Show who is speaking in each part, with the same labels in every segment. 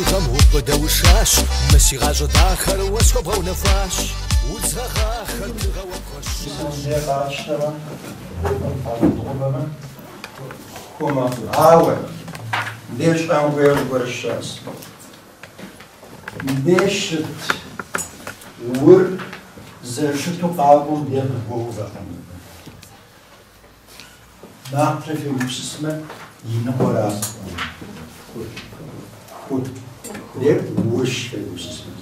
Speaker 1: غمو بدا وشاش ماشي غاجو داخل واش كبغا ونفاش وتغا خلت غوا كوش
Speaker 2: كوما عاود ليش غنغير الشاس ليش ور زرشتو قابل ديال البوغا نعطي في مسمى ينقرا خود ليه وش في مسمى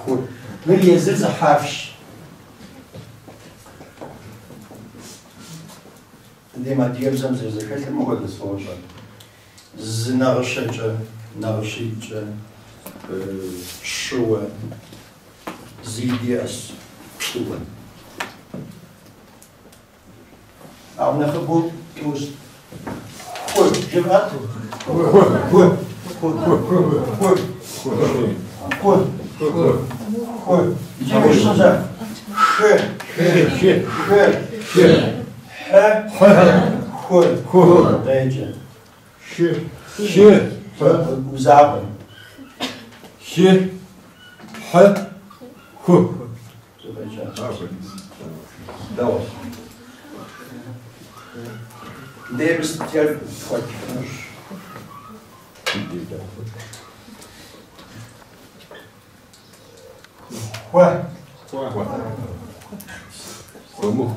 Speaker 2: خود غير يزرز حافش ديما ديال زمزم كيف المغرب الصوشة زناغشجة ناغشيجة شوى زيدياس شوى أو نخبو كوز خود جمعت خود جيب الشجر خود دايجة وزعبن دوس ديبس تيار فاكر واه ومو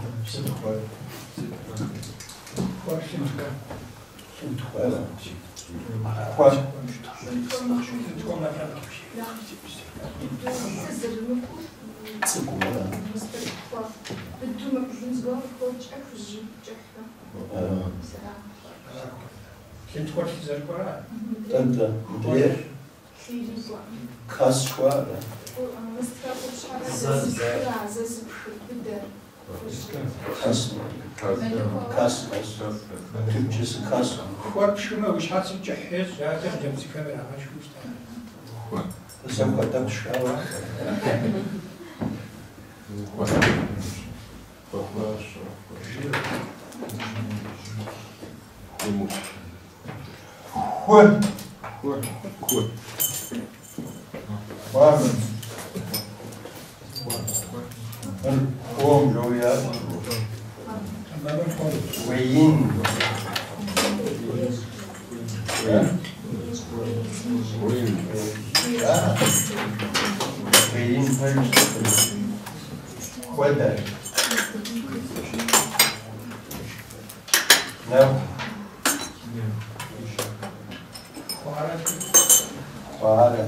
Speaker 2: Türkçesi kas.
Speaker 3: Korkuşuma uçarsın cehhez zaten cemsi kamera açmıştı.
Speaker 2: Sen kadar şava. Var mı? Oğlum Joya. Weyin. Weyin weather. No. Para.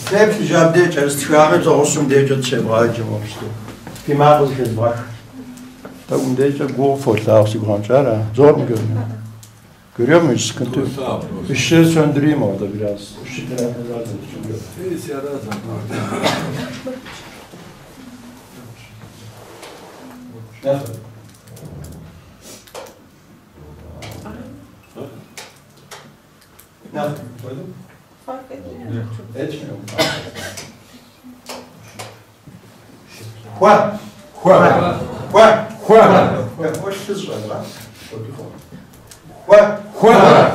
Speaker 2: Hep cebde içerisinde çıkarız olsun diye çevraycım olmuştu. Bir mağaz kez var. Da undayca go fotoğrafı grancara. Zor mu görünüyor? Görüyor muyuz sıkıntı? Işığı söndüreyim orada biraz. Işık tarafından da çünkü. Ne? Ne? Koydum.
Speaker 4: Fark etmiyor.
Speaker 2: Etmiyor mu? Juan. Juan. Juan. Juan. Hoş kız var lan. Juan. Juan.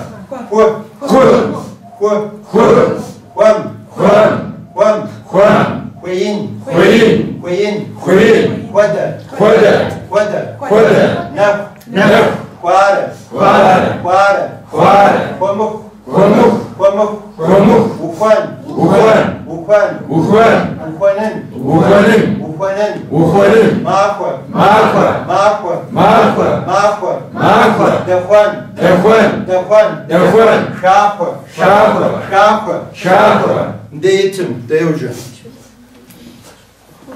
Speaker 2: Juan. Juan. Juan. Juan. Juan. Juan. Juan. Huyin. Huyin. Huyin. Huyin. Huada. Huada. Huada. Huada. Naf. Naf. Huara. Huara. Huara. Huara. Huamuk. Huamuk. Huamuk. Huamuk. Ujuan. Ujuan. Ухван.
Speaker 4: Ухван.
Speaker 2: Ухванен.
Speaker 4: Ухванен.
Speaker 2: Ухванен.
Speaker 4: Ухванен.
Speaker 2: Махва.
Speaker 4: Махва.
Speaker 2: Махва.
Speaker 4: Махва.
Speaker 2: Махва.
Speaker 4: Махва.
Speaker 2: Дехван.
Speaker 4: Дехван.
Speaker 2: Дехван.
Speaker 4: Дехван.
Speaker 2: Шахва.
Speaker 4: Шахва.
Speaker 2: Шахва.
Speaker 4: Шахва.
Speaker 2: Дейтим. Deyucu.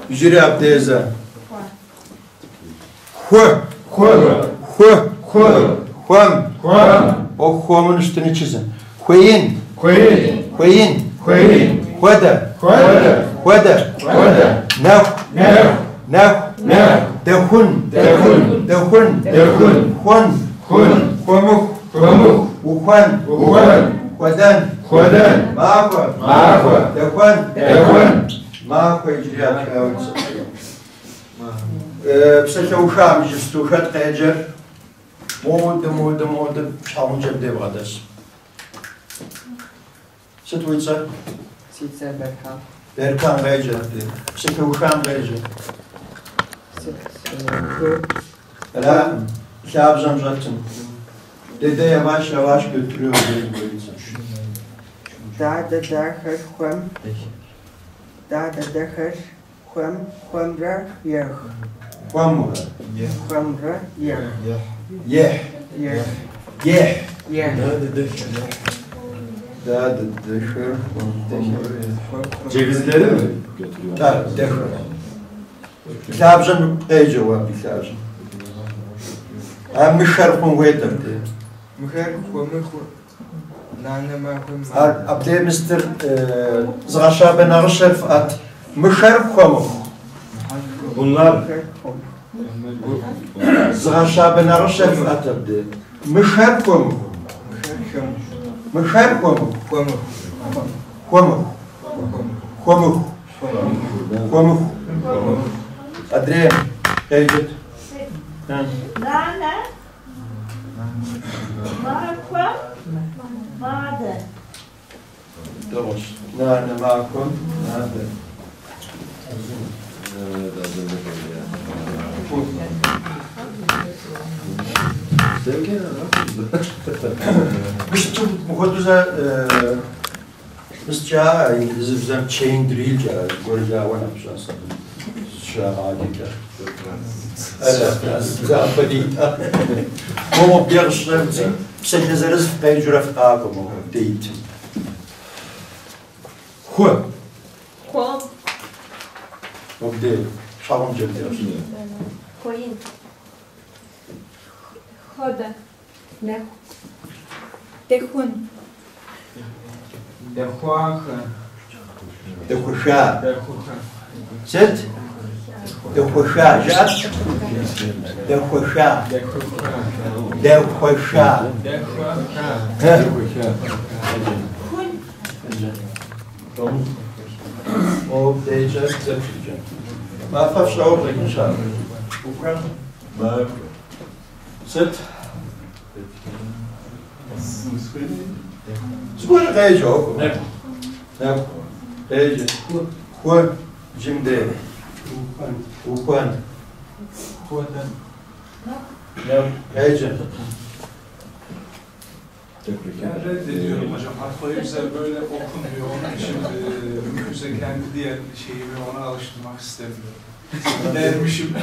Speaker 2: Jüri abdeza. Hua.
Speaker 4: Хора.
Speaker 2: Hua.
Speaker 4: Хора.
Speaker 2: Huam.
Speaker 4: Хора.
Speaker 2: O huamın üstünü çizin. Huyin.
Speaker 4: Хуин.
Speaker 2: Huyin.
Speaker 4: Хуин.
Speaker 2: Huada.
Speaker 4: Хода.
Speaker 2: Huada.
Speaker 4: Хода.
Speaker 2: Nav.
Speaker 4: Нев.
Speaker 2: Nav.
Speaker 4: Нев.
Speaker 2: Dehun.
Speaker 4: Дехун.
Speaker 2: Dehun.
Speaker 4: Дехун.
Speaker 2: Huan.
Speaker 4: Хун.
Speaker 2: Huamuk.
Speaker 4: Хумух.
Speaker 2: Uhuan.
Speaker 4: Ухуан.
Speaker 2: Huadan.
Speaker 4: Ходан.
Speaker 2: Mahva.
Speaker 4: Махва.
Speaker 2: Dehun.
Speaker 4: Дехун.
Speaker 2: Mahva icri atkavısı. Pseke uşağım jistu uşat kaycer. Moda şalınca devradas. Sıt uysa?
Speaker 5: Sitse Berkan.
Speaker 2: Berkan kaycer. Pseke uşağım kaycer. Ela şabzam zaten. Dede yavaş yavaş götürüyor böyle.
Speaker 5: Da dahar Huam. Da dahar Huam. Huamra yer.
Speaker 2: Huamura.
Speaker 5: Huamra yer.
Speaker 2: Yeh.
Speaker 5: Yer.
Speaker 2: Yeh.
Speaker 5: Yer.
Speaker 2: Da dışarı.
Speaker 4: Cevizleri mi?
Speaker 2: Da dışarı. Şabzam kaycer var bir şabzam. Hem şarkın vedir diye.
Speaker 5: Muher Huamı Nane Mahum.
Speaker 2: Abdey Mr. Zğaşa ben Ağışerf at. Müşerf Huamuk.
Speaker 4: Bunlar
Speaker 2: Zğaşa ben Ağışerf at abdey. Müşerf Huamuk. Müşerf Huamuk.
Speaker 5: Huamı.
Speaker 2: Huamuk. Huamuk. Huamuk. Adrien. Kaydet.
Speaker 6: Nane. Markwa. Made.
Speaker 2: Doğru. Nane makum. Nane. Biz bu kadar biz çağa İngilizce bizden chain drill çağa. Göreceği var yapacağız. Şağa adikler. Evet, zaten. Ama bir yaşlarım için seçeceğiz peycüref ağabeyim değil. Hu.
Speaker 6: Kom.
Speaker 2: O değil. Şalım cebdiyoruz.
Speaker 6: Koyun. Hoda. Ne? Dehun.
Speaker 5: Dehuaha.
Speaker 2: De kuşa.
Speaker 5: Dehuha.
Speaker 2: Set. De kuşa. Jat. De kuşa. De kuşa.
Speaker 6: Hun.
Speaker 2: O diyeceğiz, zepşireceğim. Mafaf şavuk da inşallah. Ukran. Bak. Set. Sıkıntı kayıcı oku. Ne? Kayıcı. Hu. Şimdi. Ukran. Ne? Kayıcı.
Speaker 7: Ben reddediyorum hocam. Alfabezer böyle okunmuyor. Onun için mümkünse kendi diğer şeyimi ona alıştırmak istemiyorum. Dermişim.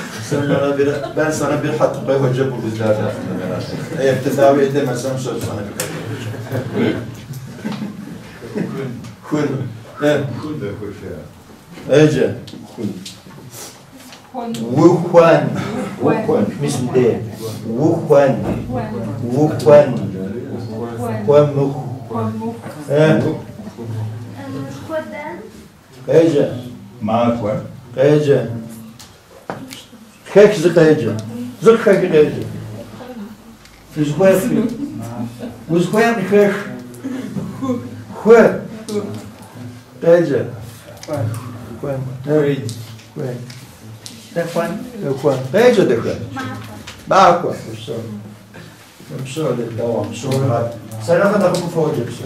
Speaker 2: Ben sana bir Hatıbay Hoca bulacağım. Eğer tedavi edemezsem söz sana bir kadar. Kun. Evet.
Speaker 4: Kun da koşuyor.
Speaker 2: Ece. Kun. Wuhan. Wuhan. Mislim de. Wuhan. Wuhan. Huamuk. Evet.
Speaker 6: Hodan.
Speaker 2: Ece.
Speaker 4: Mağfa.
Speaker 2: Ece. Kek zık Ece. Zık kek Ece. Zık Uzkoyan kek. Hu. Ece. Juan. Juan. De Juan. De Juan. Ece de Juan. Marco. Söyle devam. Sonra sen ne kadar bu fotoğrafı?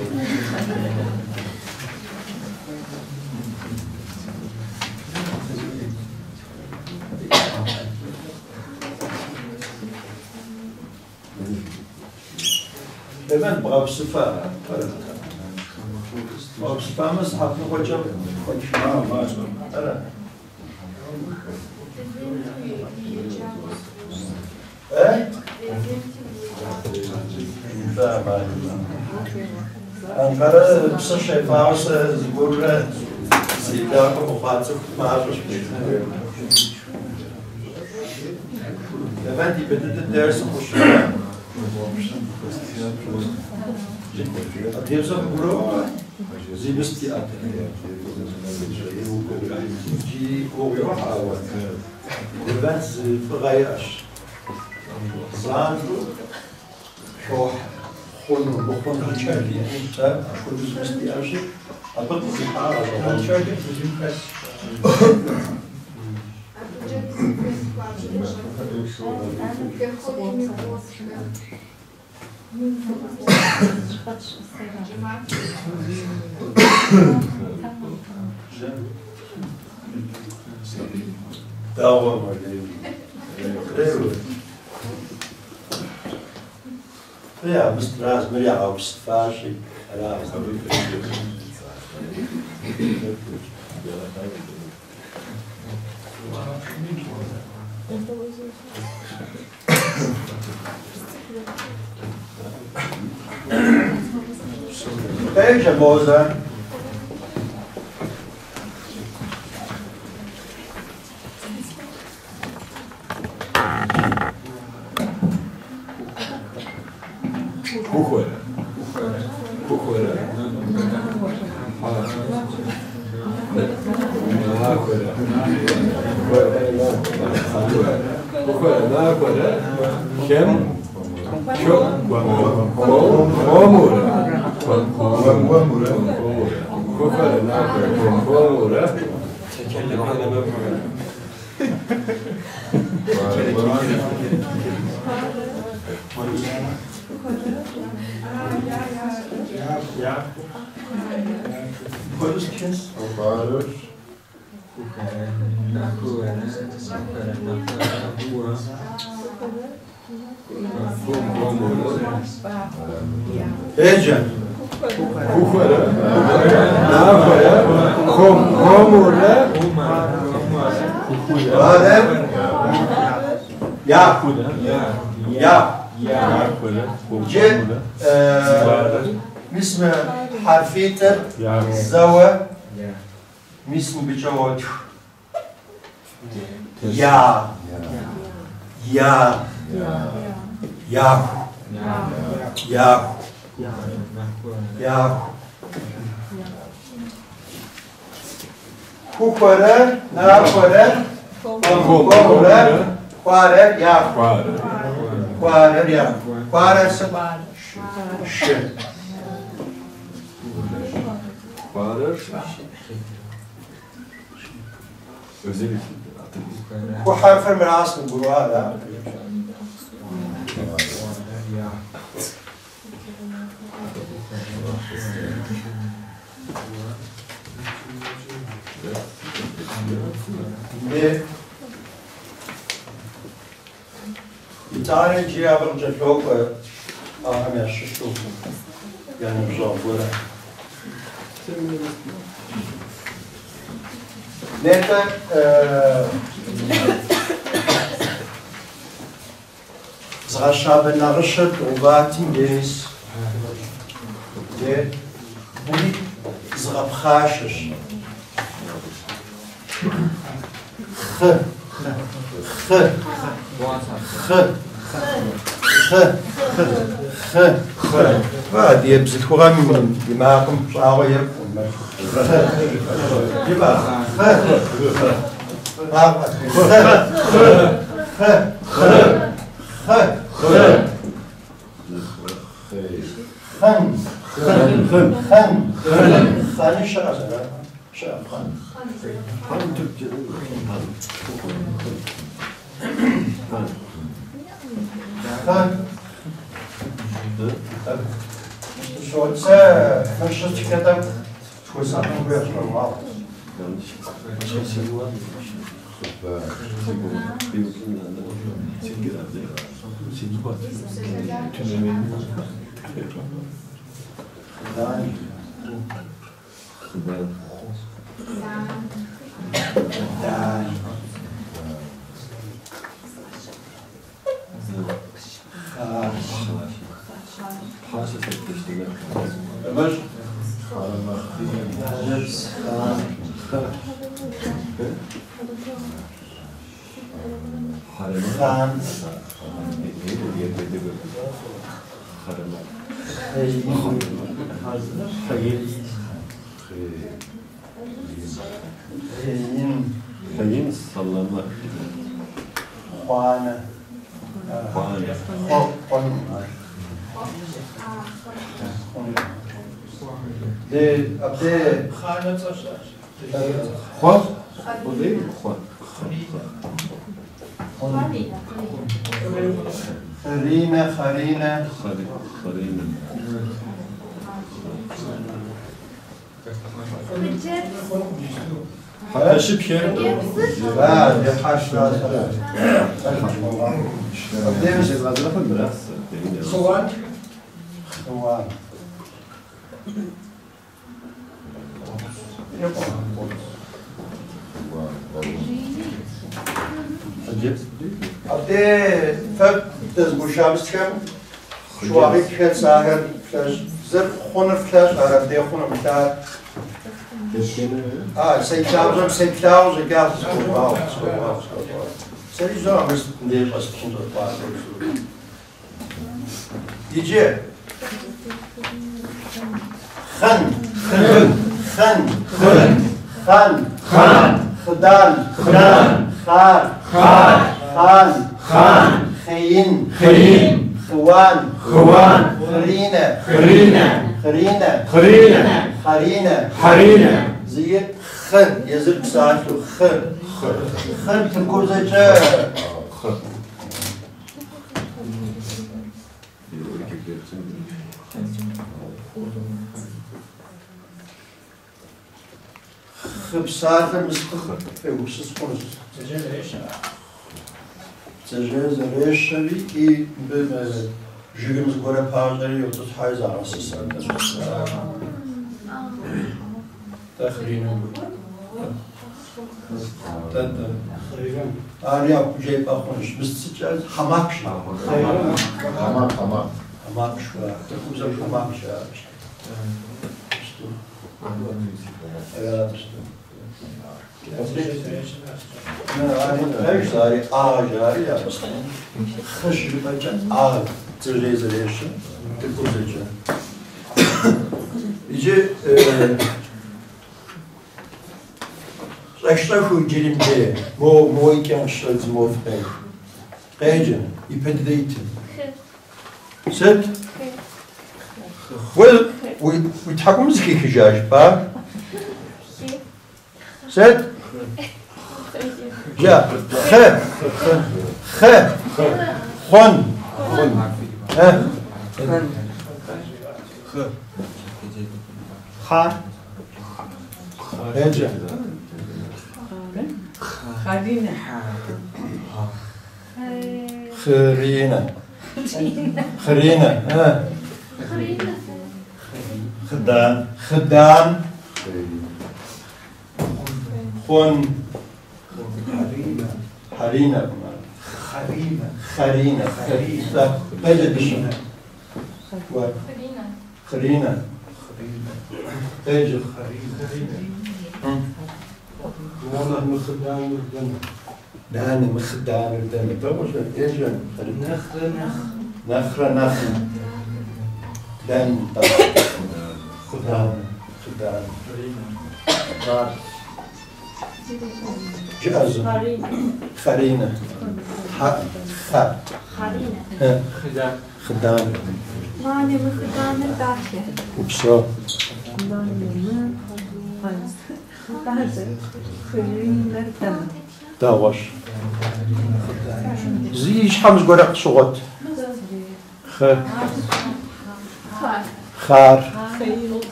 Speaker 2: Ben bravo sıfır. Obstfamous hatten heute Ankara psa şefası zburre zidaka muhatsıf marş. Ben dibede dersi hoşuma. Atıyorsa buro zibisti atıyor. Ji kokuyor hava. Ben fırayış. Zandu şoh خونو بخونو چردی تا خودش مستیاشه اما بخونو چردی بزیم پس داوام Ja, bestraft me ja op stage. Deze moza. Ece. Kukara. Nafaya. Komura. Adem. Ya. Ya. Ce اسم حرفيتر زوا اسم بجوات يا يا يا يا يا كوكورة ناكورة كوكورة قارة يا قارة يا قارة ش Bu harfler mirasını buraya da. Bir tane cevabımca çok aham yaşıştı. Yani zor böyle. Neta zrashabe narashat ubatim yes de buli zrapkhashish kh kh kh va diye bzikhuram dimaqum shawaya Diba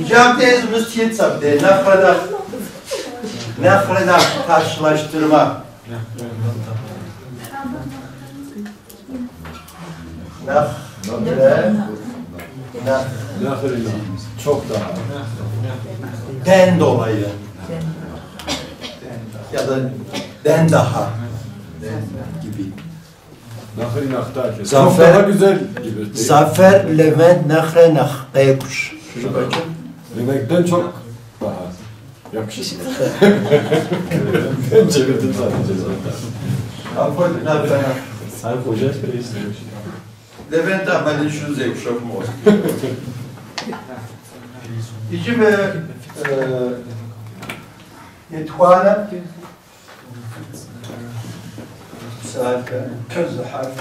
Speaker 2: Cevaptayız tiyetsabde. Nefreda karşılaştırma.
Speaker 4: Nefreda. Çok daha.
Speaker 2: Den dolayı. Ya da den daha. Gibi.
Speaker 4: Nefreda.
Speaker 2: Zafer-
Speaker 4: Çok daha güzel gibi.
Speaker 2: Zafer, Levent, Nehre, Nehre.
Speaker 4: Yemekten çok daha yakışıklı. Ben çevirdim sadece zaten. Sen koca şey istemiş.
Speaker 2: Levent ameli şu zevk şok mu? İki ve yetkuana saate kız harf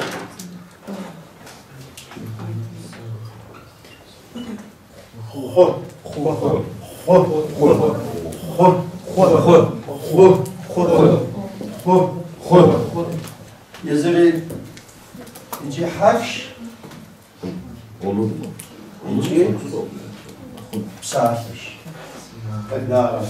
Speaker 2: yazılı İki harf
Speaker 4: Olur mu?
Speaker 2: İki saatmiş. Fedara.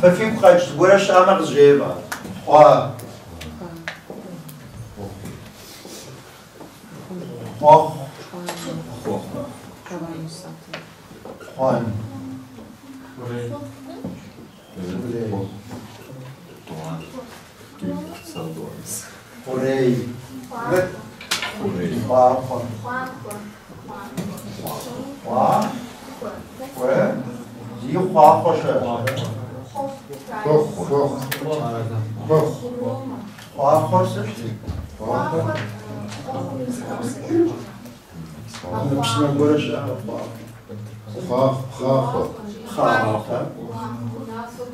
Speaker 2: ففي بقاش ولا شامر جيبه خوا خوا خوان خوري خوا خوا خوا دي خوا خوشه خوا خوشه Müslüman böyle şey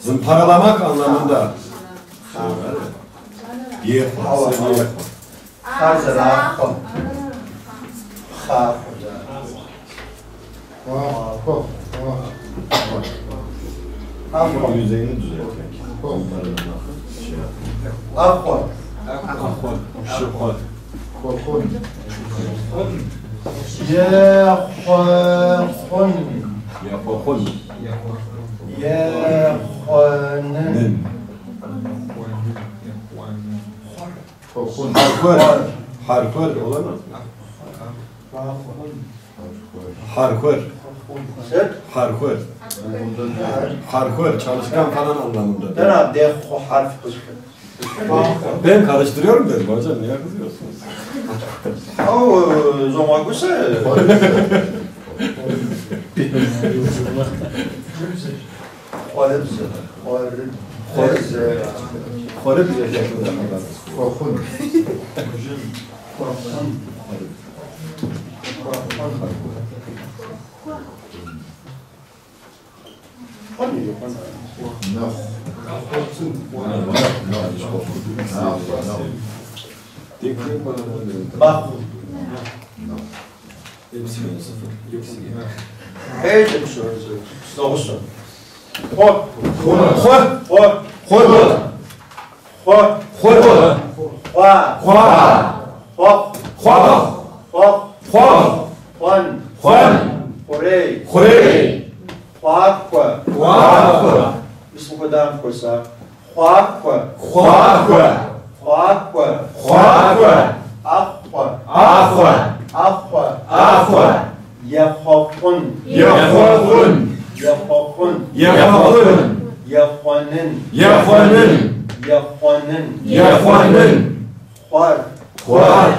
Speaker 4: Zımparalamak anlamında. Yer
Speaker 2: hava hazıra kom
Speaker 4: yüzeyini düzeltmek.
Speaker 2: Akon
Speaker 4: Şıkot.
Speaker 2: Yehon
Speaker 4: Yapakol.
Speaker 2: Yehonin
Speaker 4: Harkör olamaz mı? Harkör. Harkör. Harkör çalışkan falan anlamında.
Speaker 2: Ben abi harf kızgın.
Speaker 4: Ben karıştırıyorum dedim hocam, niye kızıyorsunuz?
Speaker 2: O zaman güzel.
Speaker 4: Kore bize yakında.
Speaker 2: Bak. Heyce bir sorusu. Doğrusu. Hor. Hor. Hor. Hor. Hor. Hor. Hor. Hor. Hor. Hor. Hor. Juan. Juan. Jorei. Jorei. Juacua. Juacua. Isso vou dar uma coisa. Juacua. Juacua. Juacua. Juacua. Aqua. Aqua. Aqua. Aqua. Yahokun. Yahokun. Yahokun. Yahokun. Yahonin. Yahonin. Yahonin. Yahonin. Huar. Huar.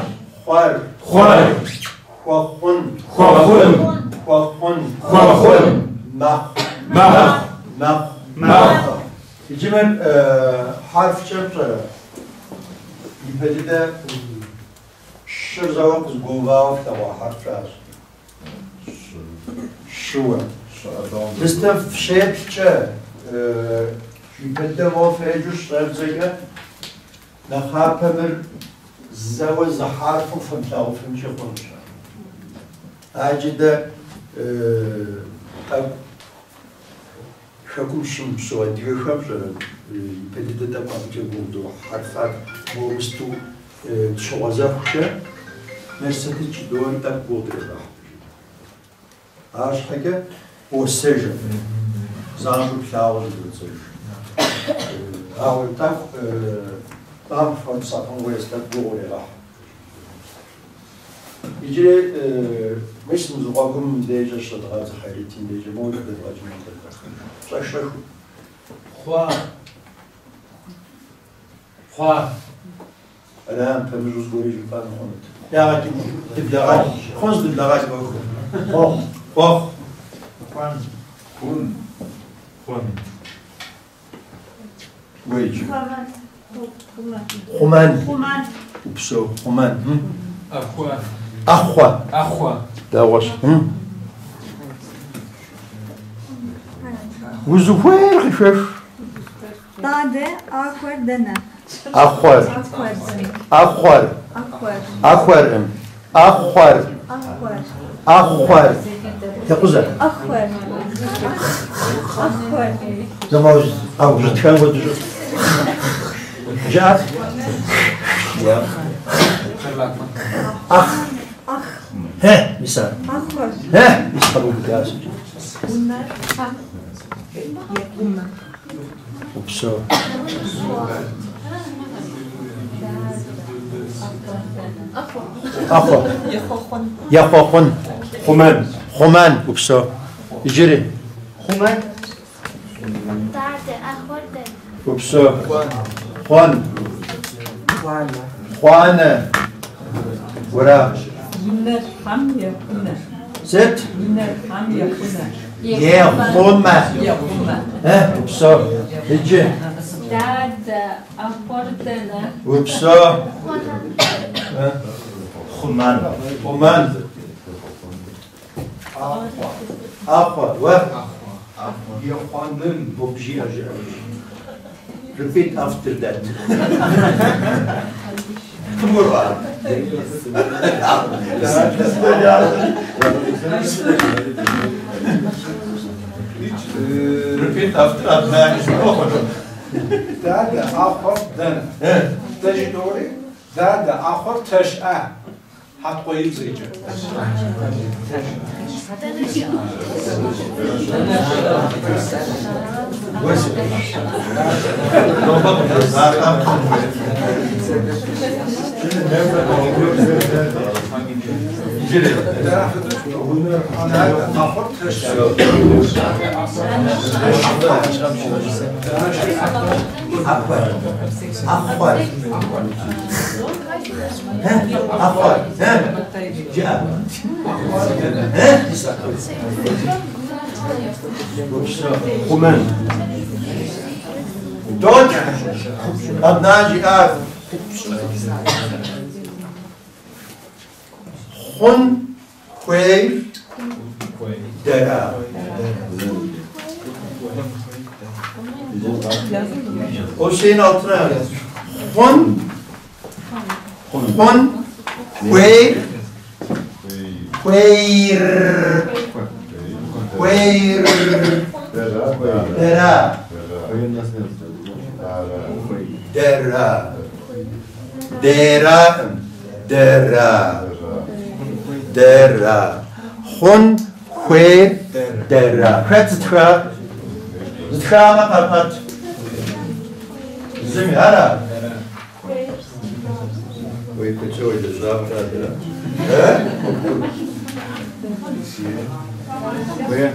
Speaker 2: Huar. Huar. Huahun. Huahun. Huahun. Huahun. Mah. Mah. Mah. Mah. İcimen harf çöpçe. İpedi de şır zavak zguvav tava harfler. Şuva. Bistef şepçe. İpedi de vafecuş revzege. Nahapemir zavaz harfu fımtav fımçe konuşa. Acide شكوشم سوى ديو خمسة بديت تبقى بتجوده حرفات موستو شوازافشة مرسدش دور تبقى دربا عاش حاجة هو السجن زانو بلاول السجن أول تام فرنسا ويست تبقى دربا يجري مش مزقاكم ديجا شطرات حريتين ديجا مو يقدر أجمع تلقى شو خوا الآن تمجوز قولي جبان خونت يا غادي دبلغات خونس دبلغات بوكو خوا خون ويج خمان وبسو خمان أخوا داوش وزوفير خفيف
Speaker 8: داده آخر دنه
Speaker 2: أخور يا قزة
Speaker 8: آخر
Speaker 2: زموج أو جد كان ودج جات يا أخ ها مثال ها يسقطوا بالكاس وبسو أخو يخوخن خمان وبسو يجري خمان وبسو خوانة ورا ست يا خمة ها وبسو يجي
Speaker 6: داد أفردنا
Speaker 2: وبسو خمان أخوة يخوانن وبجي أجي repeat after that tomorrow repeat after that
Speaker 7: داد آخر دن تجي دوري داد آخر تشعة حتقوي زيجة
Speaker 2: خمان دوت أبناجي آف خن خوير درا وشين altına خن خوير درا خون خویر درا خطتخا زتخا ما قرقت زمي هلا ويكتشوي الزام هذا وين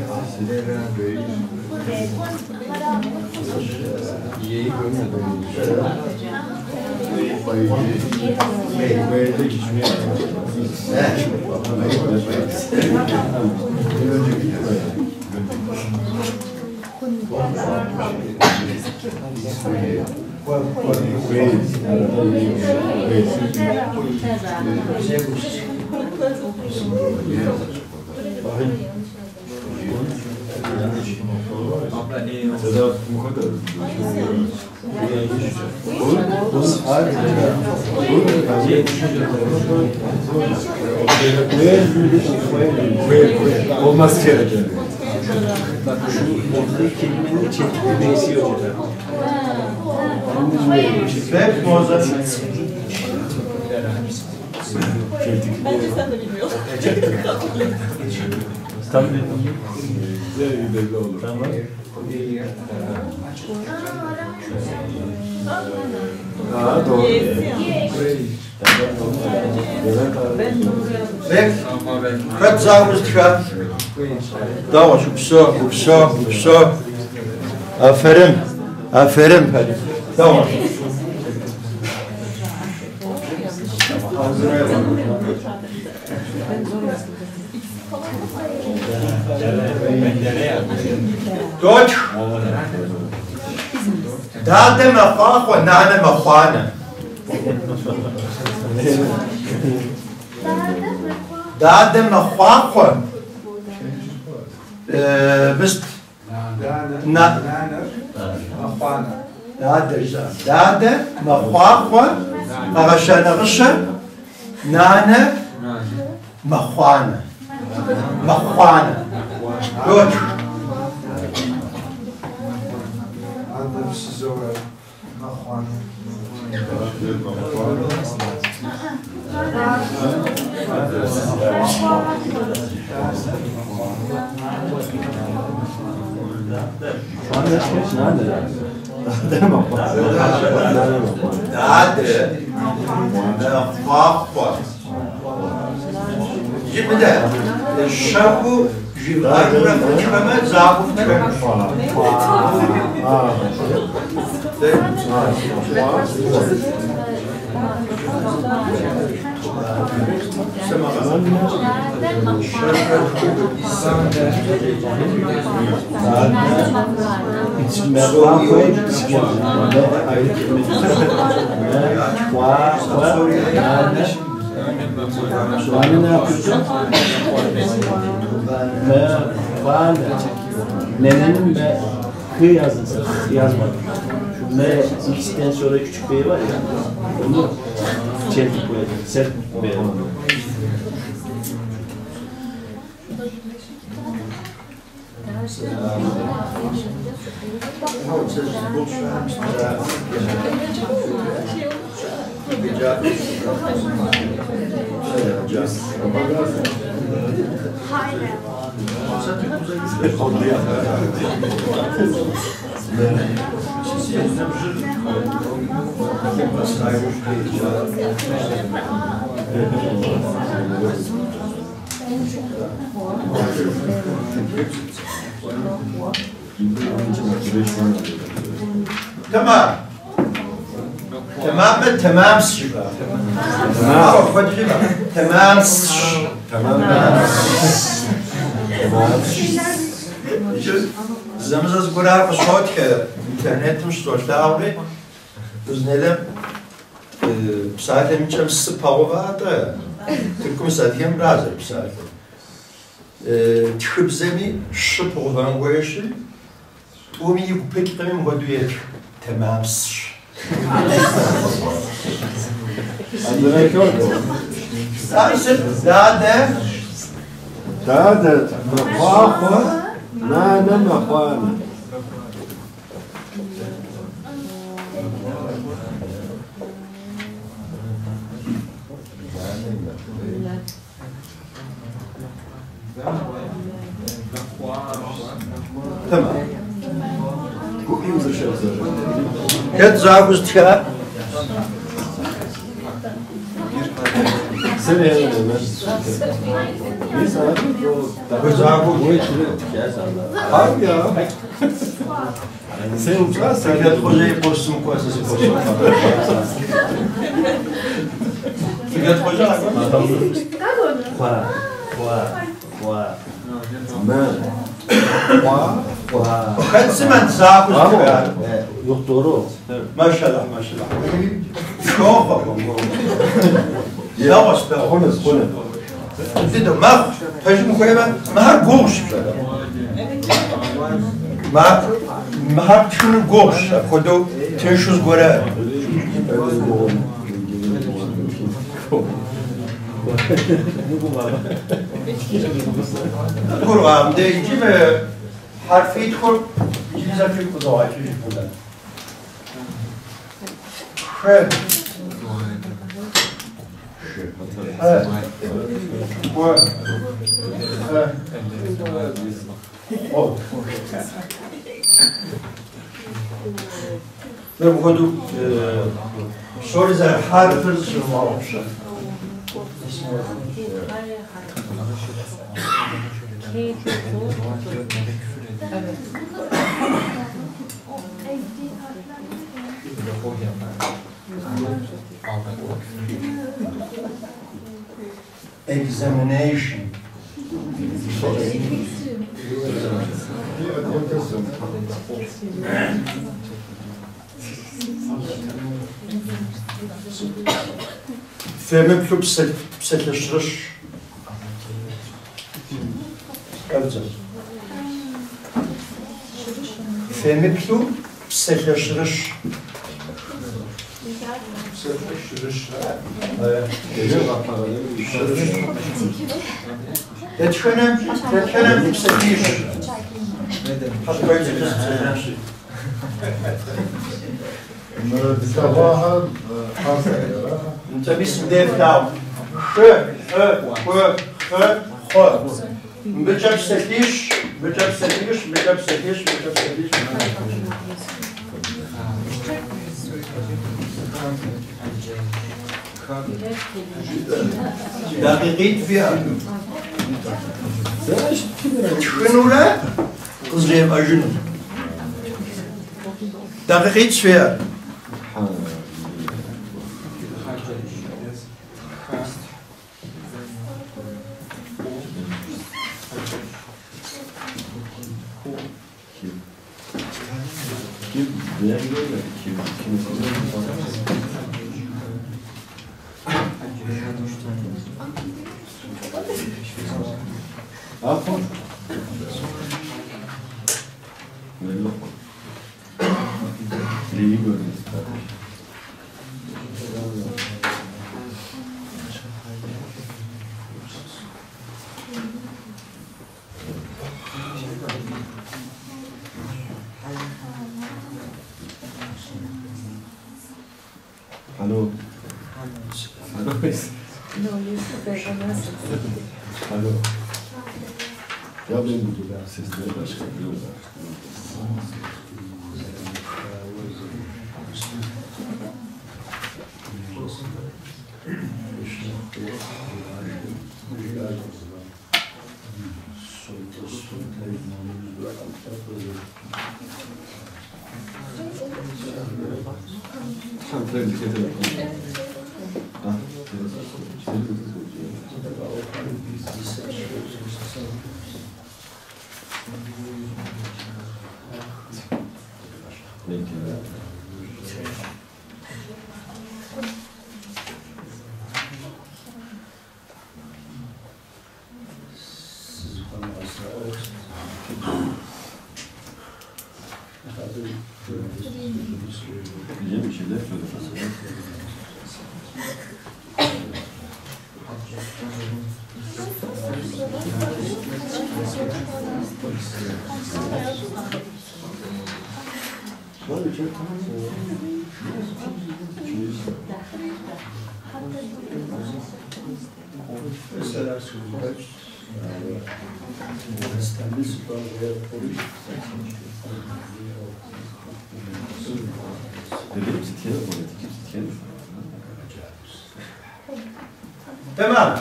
Speaker 4: Olmaz ki.
Speaker 9: Bak şu buradaki kelimenin çeşitli birisi yok efendim.
Speaker 2: Hep moza.
Speaker 10: Bence sen de bilmiyorsun.
Speaker 9: Tabii.
Speaker 4: Belli olur.
Speaker 9: Tamam.
Speaker 4: Ha doğru.
Speaker 2: Ve kaç zavuz çıkar? Tamam, upso. Aferin. Aferin. Tamam. Dört. Dade mefakho, nane mefane. Dade mefakho. Bist na dade mefakho. Ağaçlarına nane mefane. Mefane. Dört.
Speaker 7: Anladım size o mahvan.
Speaker 2: Dade mefakho. Şimdi de şabu jivayura kime zabuf kime.
Speaker 9: Soğanı ne yapıyorsun? Mefane. Nenenin ve kı yazdın sen. Yazmadın. Şu me x'ten sonra küçük bey var ya. Onu çekip koyacak. Sert bey.
Speaker 2: Tamam. Tamam mı? Tamam şifa. Tamam. Tamam. Zamız gura посмотрите интернетом что давай. Узнали писатель чем спалвата. Только совсем разы писатель. Тхыбземи шыпылган гоеши. У меня купекрем годует тамамс.
Speaker 4: Adına gördüm. Dade mefakho, nane mefane.
Speaker 2: Tamam. Jetzt sag ich dir.
Speaker 4: Sen yani neyse abi bu işini abi ya sen uçar sen
Speaker 2: Secret projet pour son quoi ça c'est pour ça. Secret projet là quoi? Kaç zaman zaten var?
Speaker 9: Yok doğru.
Speaker 2: Maşallah. Çok babam. Yavaş be.
Speaker 4: Konuş.
Speaker 2: Dedim ma tecrübe koyma ma goş. Ma şunu goş. Kodu teşhis göre. Kur'an deyince mi حرفی خود چیزی زفتی کدوم چیزی بودن خب من بخوادو سوری زر حرف رزش رو ما باشه examination Fehmi klub sekleştiriş. Evet. Fehmi klub sekleştiriş. Sekleştiriş. Evet. Yetişenem sekleştiriş. Hadi böyle sekleştiriş. انت باسم ديف تاو خ بجاب سكيش دقيقيت فيها شنو لا قصدي اجن دقيقيت فيها
Speaker 4: Hallo. Hallo. Hallo. Ja, ben burada sizlere başka bir yol var. Biliyor bir şeyler söylüyorsun.
Speaker 2: تمام.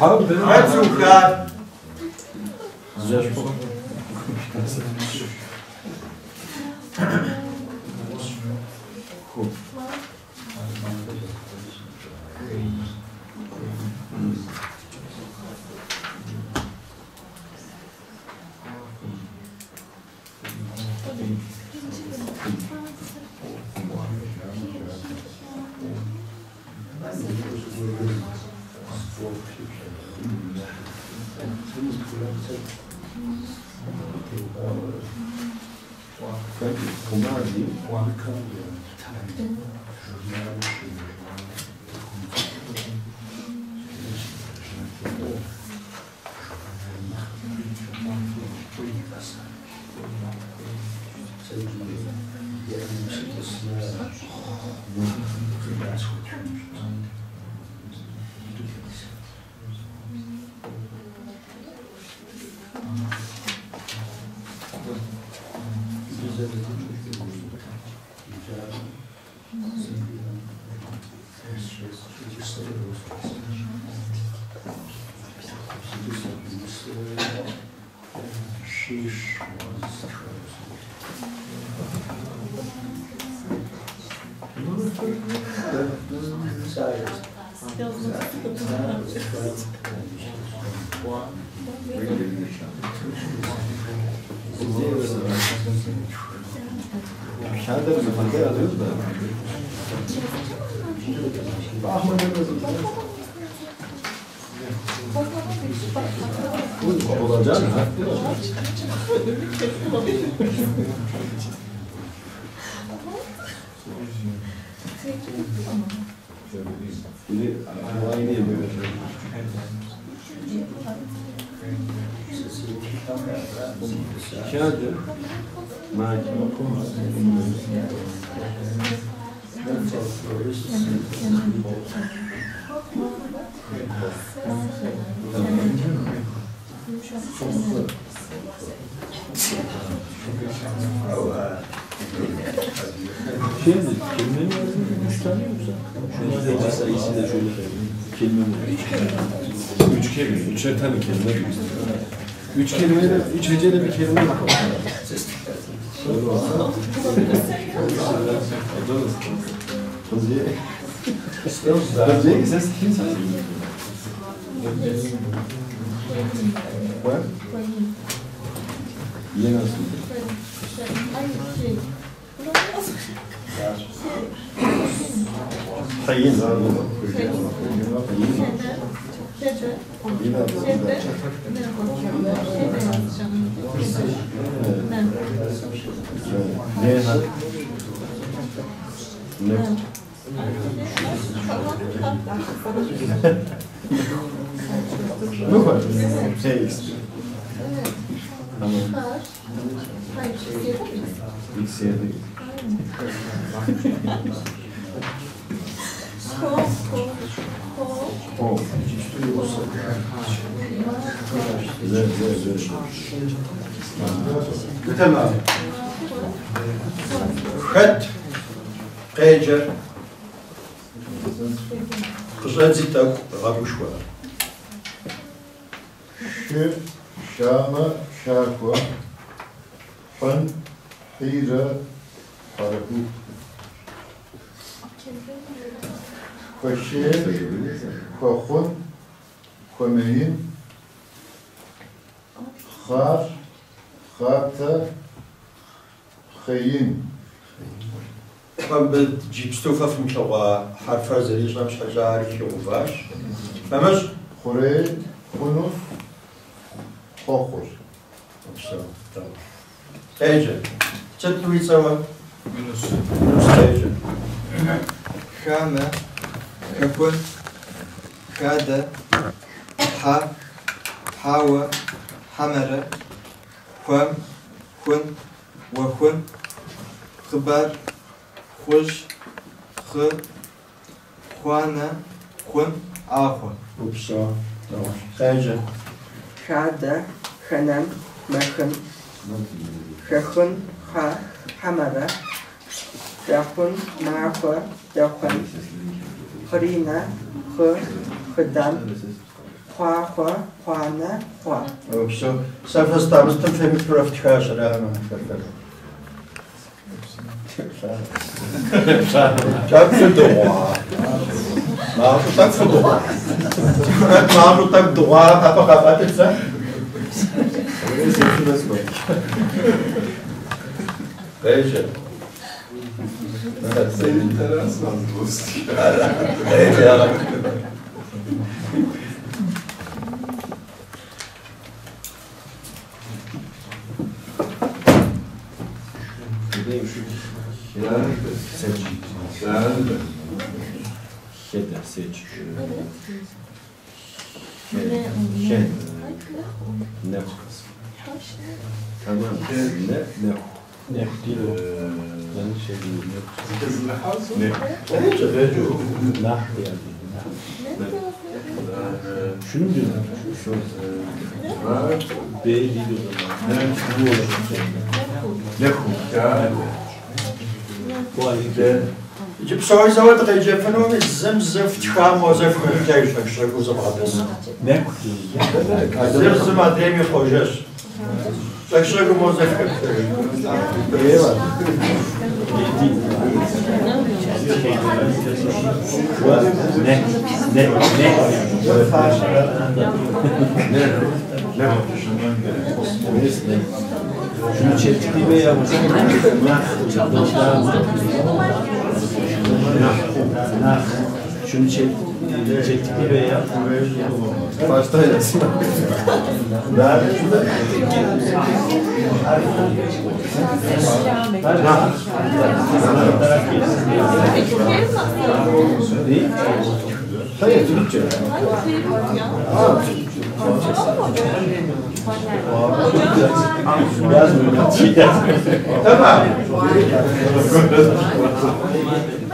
Speaker 4: حاضر.
Speaker 2: شكرا.
Speaker 4: Kağıda bir zamanlar alıyoruz da. Olacak mı? Biri aynı yapıyor. Kağıdı mahkeme Şimdi kelimenin yazını 3 tane mi sen? Şunun hece sayısı da şöyle kelime mi? 3 kelime, 3'er tane kelime. 3 kelimeyle, 3 heceli bir kelime mi? Hızlıya ses kim sayıyor? Var? Yine nasıl? Tayin. Bu var. Şey istiyor. Tamam. X'ye değil. Güzel.
Speaker 2: تمام. خد قيجر قصاد زيتك غابو شوار
Speaker 4: Şama, şakva, fan, hira, haraku. Koşe, kokun, komeyin, khar, khata, khayin.
Speaker 2: طبعا بتجيب ستوفة في مشوا حرف زريش مش حجار في وفاش فمش
Speaker 4: Kore, kunuf, kokur.
Speaker 2: تمام قيجر تتوي سوا
Speaker 7: Yunus.
Speaker 2: قيجر
Speaker 5: خامة خفن خادة ح حاوة حمرة خم خن وخن خبر خوش خ خوانة خن آخو
Speaker 2: وبصا تمام قيجر
Speaker 5: خادة خنم مخن خخن خ حمرة دخن معخو دخن خرينة خ خدم خوا خوا خوانا خوا
Speaker 2: وبصا سوف استعملتم في مكتورة كاشر أنا جاب في الدواء ما أعطيتك في الدواء ما أعطيتك الدواء أبقى قابلت سه قيجر
Speaker 7: Senin teras var dost.
Speaker 2: قيجر يا رب
Speaker 4: Buradayım şu.
Speaker 7: Seç.
Speaker 4: Hede, seç. Ne? Tamam. Ne?
Speaker 9: Ne değil o. Ben şey diyorum.
Speaker 4: Ne?
Speaker 9: Nah yani. Şunu mu diyorsun? B değil o zaman. Bu olacak. Bu ayı.
Speaker 2: Gib sorry so der je fenomen zim tcham moza fmekay shak uzabades.
Speaker 9: Ne?
Speaker 2: Zim adremi projes. Shak moza fmekay.
Speaker 9: Eyvah. Ne? Ne? Ne? Şunu çekti veya şunu çekti veya
Speaker 4: Başta yazsın.
Speaker 9: Hayır, Türkçe.
Speaker 2: Tamam.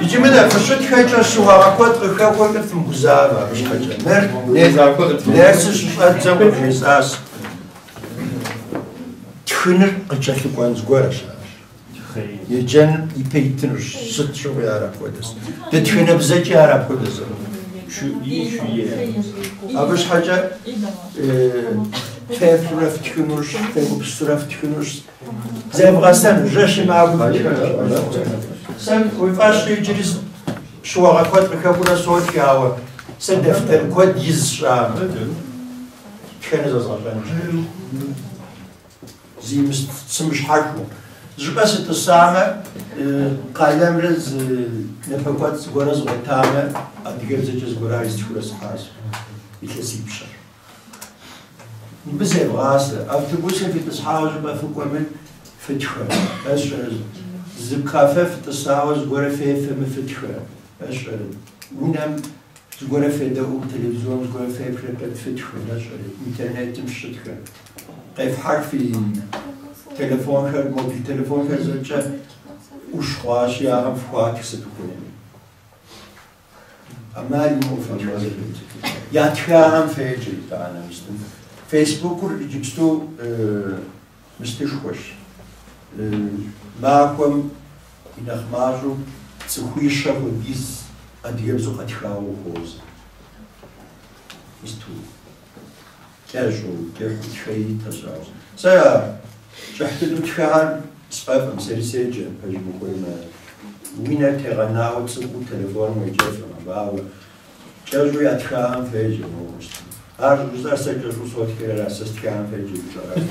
Speaker 2: İçime de fışıt kaçar şu harakot rıkavot muzava kaçar. Nersi şişatacağım esas. Tınır kaçaklı koyunuz görüşler. Yecen ipeytinir sıt şu bir harakodes. De tınır bize ki harakodes.
Speaker 9: Şu iyi şu iyi.
Speaker 2: Abış haca Fevfuraf tükünür, fevfuraf tükünür. Zevgasen, reşim ağabey. Sen başlayıcınız şu harakot rıkavura soğuk yağı. Sen defter kod yiz şahı. Tükeniz azaldan. Zimiz sımış harcı. Zıbası tısame, kalemrez nepekot goraz otame, adigevzeceğiz gorayız tükürüz hazır. İtlesi pişer. Biz evgası, avtobüse fitis havuz bafukwamin fitkhre. Eşrez. Zibkafe fitis havuz gore feyfemi fitkhre. Eşrez. Unem gore feyde televizyon gore feyprepet fitkhre. Eşrez. İnternetim şitkhre. Qeyf harfi telefon kar, mobil telefon kar zece uşxaş ya ham fuat kısıt koyayım. Amali mufat vaziyet. Ya tkâhem feyci tanımıştım. Facebook'ur icibstu müstişkoş. Mağam inahmaru tsukuyşa ve biz adiyebzu atkavu hoz. İstu. Casual, şey tasavvur. Saya şahtı tükhan spafım serisece pejmu koyma. Wina teganav tsuku telefon ve cefama bağlı. Casual ya tükhan feyci olmuştu. Arzular sekreter Rusot kerer asas tükhan feyci güzel.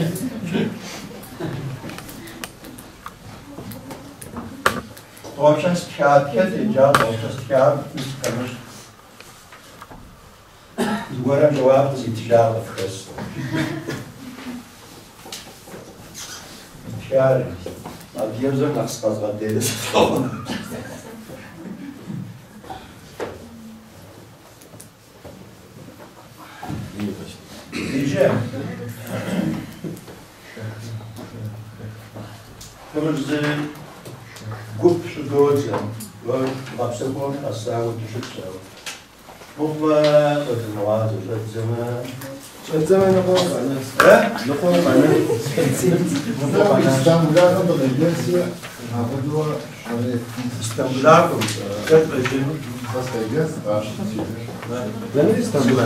Speaker 2: Doğuşan kağıtket icad, doğuşan kağıt istemiş. Zgorem cevap zitijarlı fres. Kâr. Adiyemzem nakskazga dedes. Diyeceğim. Kımızı gup şu doğacağım. Ve kapsakon asağı düşük sağı. Bugla ödülmağazı zaman.
Speaker 4: zaman ne kadar
Speaker 2: He?
Speaker 4: ne kadar İstanbul'a da gelirse havalı
Speaker 2: İstanbul'a konuş. Katlaşın.
Speaker 4: Nasıl geliriz?
Speaker 2: Ben de İstanbul'a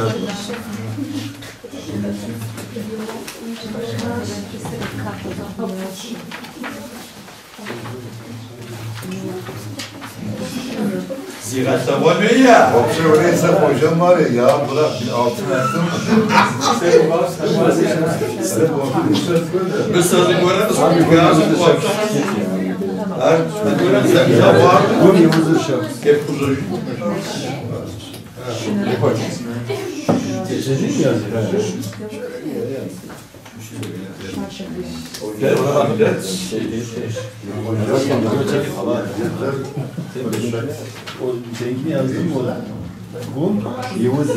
Speaker 2: Ziraat'ta var mı ya?
Speaker 4: Okçu öyleyse hocam var ya bırak bir altın ettim.
Speaker 2: Bir sözü görürüz. Gazı var. Ben görürüz. Ya var.
Speaker 4: Bu yıldızı şap.
Speaker 2: Hep huzur.
Speaker 9: Geçecek mi yazıyor?
Speaker 2: Gel ona bak.
Speaker 9: O seninkini yazdın mı o da? Bu Yıvızı.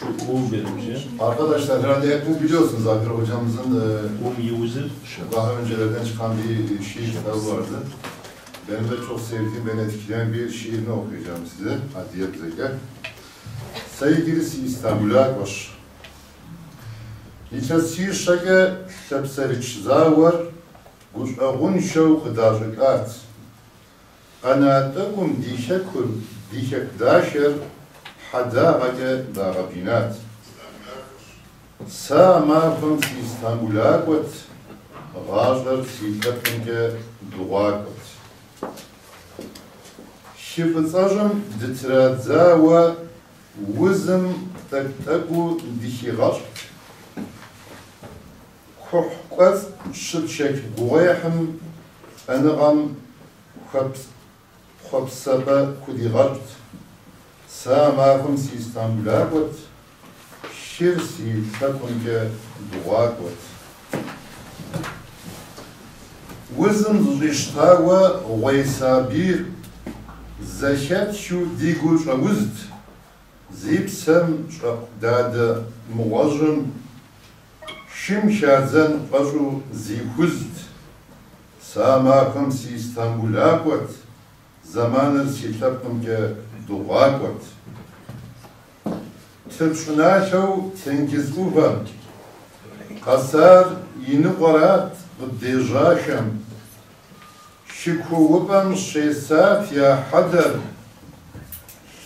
Speaker 9: Şu U verilmiş ya.
Speaker 11: Arkadaşlar herhalde hep bu biliyorsunuz zaten hocamızın
Speaker 9: user
Speaker 11: daha öncelerden çıkan bir şiir kitabı vardı. Benim de çok sevdiğim, beni etkileyen bir şiirini okuyacağım size. Hadi bize gel. Sevgilisi İstanbul'a koş. Lichasir şake şepseriç zavar, guşağun şevk dajıkat. Qanaatıkum dişekul, dişek daşer, hadağake dağabinat. Sağ mafım si İstanbul'a kot, gâzlar si kapınke duğa kot. Şifıtsajım ditradza ve vızım taktaku dişiğaş. Kuhqaz şıpşek guayhım anıgam xabsaba kudiğaş. Sağ mafım si İstanbul'a kot, şir si kapınke duğa kot. Vızım zışta ve gaysabir Zahət şu digu şavuzd, zipsem şaqdada muğazın, şimşazen qaşu zihuzd, samakum si İstanbul'a kot, zamanır sitlapkum ke duğa kot. Tırşınaşav tengiz uva, qasar yini qarat qdejaşam, Şikuvubam şesat ya hadar,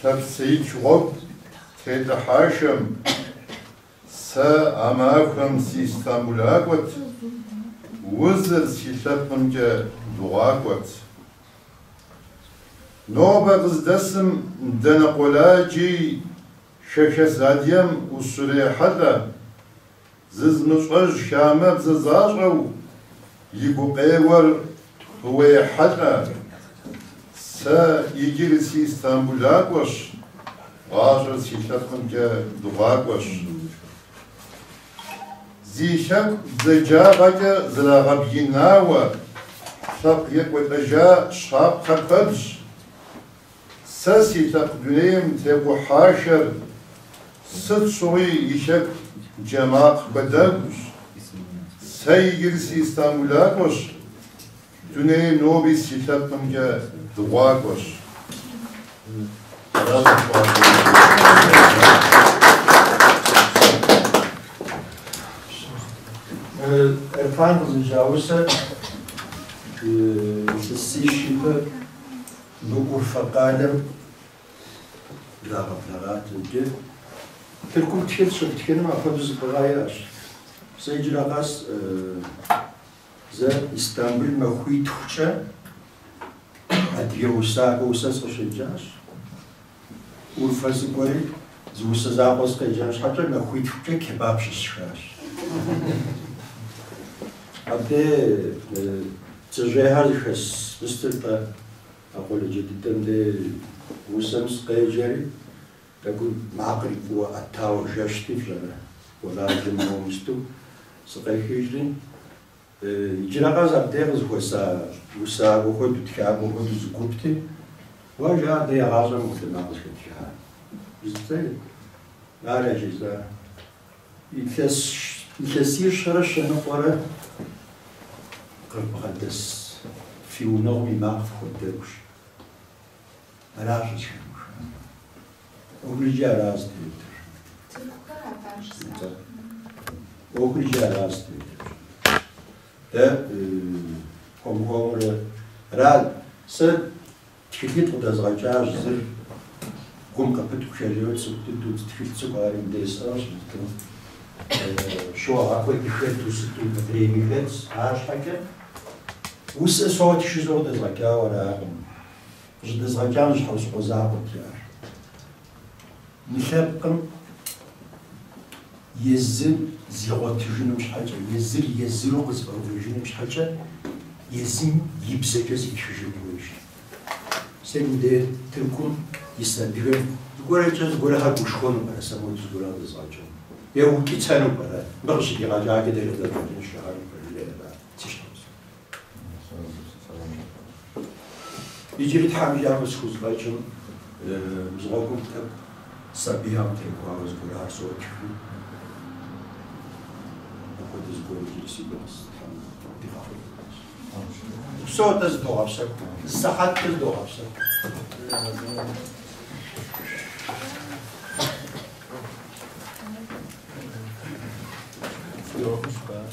Speaker 11: şapseyik rob tedhaşam, sa amakam si İstanbul'a kot, vızır si şapımca duğa kot. Noba kızdasım denaqolaci şeşezadiyem usure hada, zızmışaj şamab zızaşav, yiguqevar Huve hata sa İngilisi İstanbul'a koş, ağır şişatınca duğa koş. Zişak zecağaca zırağabiyinava, şap yekvetaja şap kakadj. Sa şişak düneyim tebu haşer, sıt şu'i işak cemak bedagj. Sa İngilisi İstanbul'a koş, Tune nobi sitatımca dua koş.
Speaker 2: Erfan kızıcağısı sişibe bu urfakalım dağıtlaratınca Türk'ün tüketimi akabız bırayar. Seycilağız Za İstanbul mekhuy Türkçe adiye usas qışıcağız. Urfası koy zusa zabos qıcağız. Hatta mekhuy Türkçe kebap şişğaz. Abde tjehar xes bistirta aqulu cidden usams qıcağız. Takun maqrib bu atav jashtif lana. Wala jumustu sıqayhijrin İcrağız abdeyğız husa uxudu tkab uxudu zgubti vaja de yağazam uxudamağız kıtşaha. Bizde aracızda İlkesir şaraşanı qora qırpaqadas fiunağı mimağ fxudderuş. Aracız şanuş. Oğlici araz değildir. Oğlici araz değildir. Da komkomre rad se tkhit udazgachaj zir kum kapit ksheliot subtitut tkhit sugarim desas şu akwe tkhit subtitut tremivets hashake us so tkhit udazgachaj ora zdazgachaj haus qozabot ya nishaqam يزل زيغوت جنو مش حاجة يزلو قصبه جنو مش حاجة يزم يبزجز يشجع ويش سين ده تركون يستدعون تقول أجاز تقول هاد وشخون برا سموت تقول هذا زاجون يا وكي تانو برا برش دي راجع كده يقدر يجي الشهر برا لا تشتغل يجي يتحمل يعمل سكوت بايجون مزغوكم تب Sabíam tempo a rozborar zočku. Pokud zborili si dost, tam dělali. Co to zdobře? Zahat to zdobře.
Speaker 4: Yok, ben